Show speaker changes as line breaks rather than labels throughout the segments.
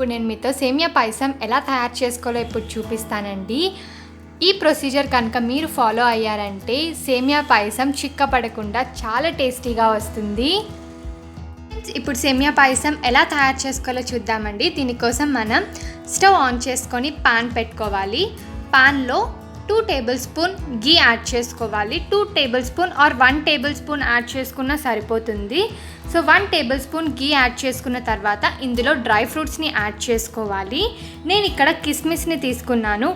ఇప్పుడు నేను మీతో సేమియా పాయసం ఎలా తయారు చేసుకోవాలో ఇప్పుడు చూపిస్తానండి. ఈ ప్రొసీజర్ కనుక మీరు ఫాలో అయ్యారంటే సేమియా పాయసం చిక్కపడకుండా చాలా టేస్టీగా వస్తుంది. ఇప్పుడు సేమియా పాయసం ఎలా తయారు చేసుకోవాలో చూద్దామండి. దీనికోసం మనం స్టవ్ ఆన్ చేసుకొని పాన్ పెట్టుకోవాలి. పాన్లో 2 టేబుల్ స్పూన్ గీ యాడ్ చేసుకోవాలి. 2 table spoon or 1 table spoon add చేసుకున్నా సరిపోతుంది. సో 1 టేబుల్ స్పూన్ గీ యాడ్ చేసుకున్న తర్వాత ఇందులో డ్రై ఫ్రూట్స్ని యాడ్ చేసుకోవాలి. నేను ఇక్కడ కిస్మిస్ని తీసుకున్నాను.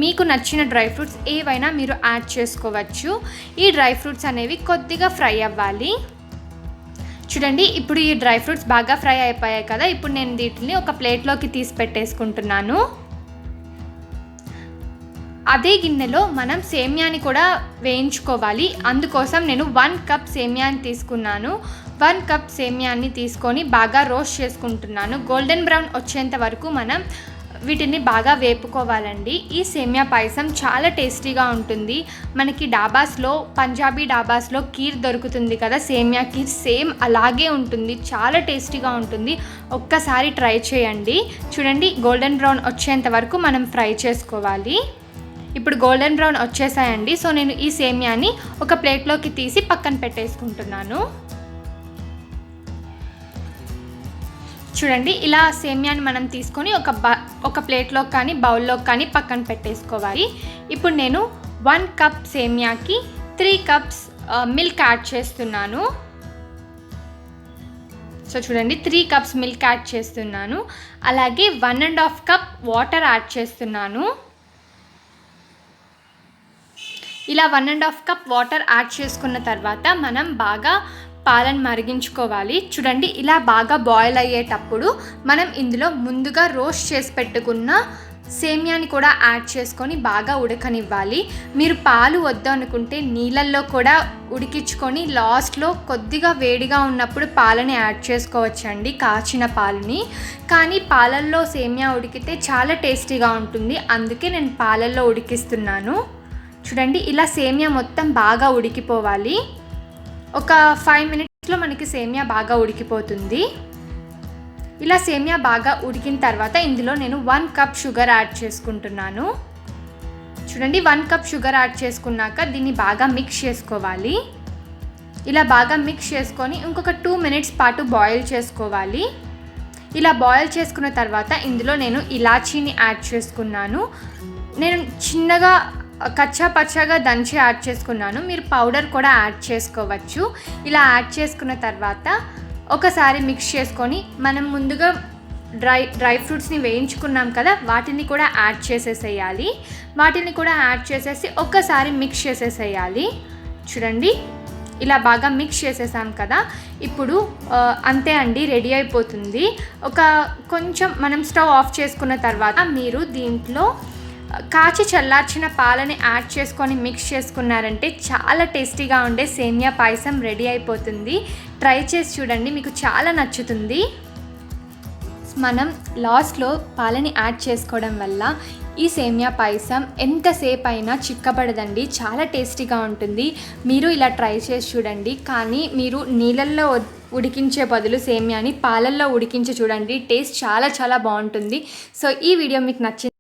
మీకు నచ్చిన డ్రై ఫ్రూట్స్ ఏవైనా మీరు యాడ్ చేసుకోవచ్చు. ఈ డ్రై ఫ్రూట్స్ అనేవి కొద్దిగా ఫ్రై అవ్వాలి. చూడండి, ఇప్పుడు ఈ డ్రై ఫ్రూట్స్ బాగా ఫ్రై అయిపోయాయి కదా. ఇప్పుడు నేను వీటిని ఒక ప్లేట్లోకి తీసి పెట్టేసుకుంటున్నాను. అదే గిన్నెలో మనం సేమియాని కూడా వేయించుకోవాలి. అందుకోసం నేను 1 కప్ సేమియాని తీసుకున్నాను. 1 కప్ సేమియాని తీసుకొని బాగా రోస్ట్ చేసుకుంటున్నాను. గోల్డెన్ బ్రౌన్ వచ్చేంత వరకు మనం వీటిని బాగా వేపుకోవాలండి. ఈ సేమియా పాయసం చాలా టేస్టీగా ఉంటుంది. మనకి డాబాస్లో, పంజాబీ డాబాస్లో కీర్ దొరుకుతుంది కదా, సేమియా కీర్ సేమ్ అలాగే ఉంటుంది. చాలా టేస్టీగా ఉంటుంది. ఒక్కసారి ట్రై చేయండి. చూడండి, గోల్డెన్ బ్రౌన్ వచ్చేంత వరకు మనం ఫ్రై చేసుకోవాలి. ఇప్పుడు గోల్డెన్ బ్రౌన్ వచ్చేసాయండి. సో నేను ఈ సేమియాని ఒక ప్లేట్లోకి తీసి పక్కన పెట్టేసుకుంటున్నాను. చూడండి, ఇలా సేమియాని మనం తీసుకొని ఒక ప్లేట్లో కానీ బౌల్లో కానీ పక్కన పెట్టేసుకోవాలి. ఇప్పుడు నేను 1 కప్ సేమియాకి 3 కప్స్ మిల్క్ యాడ్ చేస్తున్నాను. సో చూడండి, 3 కప్స్ మిల్క్ యాడ్ చేస్తున్నాను. అలాగే 1.5 కప్ వాటర్ యాడ్ చేస్తున్నాను. ఇలా 1.5 కప్ వాటర్ యాడ్ చేసుకున్న తర్వాత మనం బాగా పాలను మరిగించుకోవాలి. చూడండి, ఇలా బాగా బాయిల్ అయ్యేటప్పుడు మనం ఇందులో ముందుగా రోస్ట్ చేసి పెట్టుకున్న సేమియాని కూడా యాడ్ చేసుకొని బాగా ఉడకనివ్వాలి. మీరు పాలు వద్దు అనుకుంటే నీళ్ళల్లో కూడా ఉడికించుకొని లాస్ట్లో కొద్దిగా వేడిగా ఉన్నప్పుడు పాలని యాడ్ చేసుకోవచ్చండి, కాచిన పాలని. కానీ పాలల్లో సేమియా ఉడికితే చాలా టేస్టీగా ఉంటుంది. అందుకే నేను పాలల్లో ఉడికిస్తున్నాను. చూడండి, ఇలా సేమియా మొత్తం బాగా ఉడికిపోవాలి. ఒక 5 మినిట్స్లో మనకి సేమియా బాగా ఉడికిపోతుంది. ఇలా సేమియా బాగా ఉడికిన తర్వాత ఇందులో నేను 1 కప్ షుగర్ యాడ్ చేసుకుంటున్నాను. చూడండి, 1 కప్ షుగర్ యాడ్ చేసుకున్నాక దీన్ని బాగా మిక్స్ చేసుకోవాలి. ఇలా బాగా మిక్స్ చేసుకొని ఇంకొక 2 మినిట్స్ పాటు బాయిల్ చేసుకోవాలి. ఇలా బాయిల్ చేసుకున్న తర్వాత ఇందులో నేను ఇలాచీని యాడ్ చేసుకున్నాను. నేను చిన్నగా కచ్చా పచ్చాగా దంచి యాడ్ చేసుకున్నాను. మీరు పౌడర్ కూడా యాడ్ చేసుకోవచ్చు. ఇలా యాడ్ చేసుకున్న తర్వాత ఒకసారి మిక్స్ చేసుకొని మనం ముందుగా డ్రై ఫ్రూట్స్ని వేయించుకున్నాం కదా, వాటిని కూడా యాడ్ చేసేసేయాలి. వాటిని కూడా యాడ్ చేసేసి ఒక్కసారి మిక్స్ చేసేసేయాలి. చూడండి, ఇలా బాగా మిక్స్ చేసేసాం కదా. ఇప్పుడు అంతే అండి, రెడీ అయిపోతుంది. కొంచెం మనం స్టవ్ ఆఫ్ చేసుకున్న తర్వాత మీరు దీంట్లో కాచి చల్లార్చిన పాలని యాడ్ చేసుకొని మిక్స్ చేసుకున్నారంటే చాలా టేస్టీగా ఉండే సేమియా పాయసం రెడీ అయిపోతుంది. ట్రై చేసి చూడండి, మీకు చాలా నచ్చుతుంది. మనం లాస్ట్లో పాలని యాడ్ చేసుకోవడం వల్ల ఈ సేమియా పాయసం ఎంతసేపు అయినా చిక్కబడదండి, చాలా టేస్టీగా ఉంటుంది. మీరు ఇలా ట్రై చేసి చూడండి. కానీ మీరు నీళ్ళల్లో ఉడికించే బదులు సేమియాని పాలల్లో ఉడికించి చూడండి, టేస్ట్ చాలా చాలా బాగుంటుంది. సో ఈ వీడియో మీకు నచ్చింది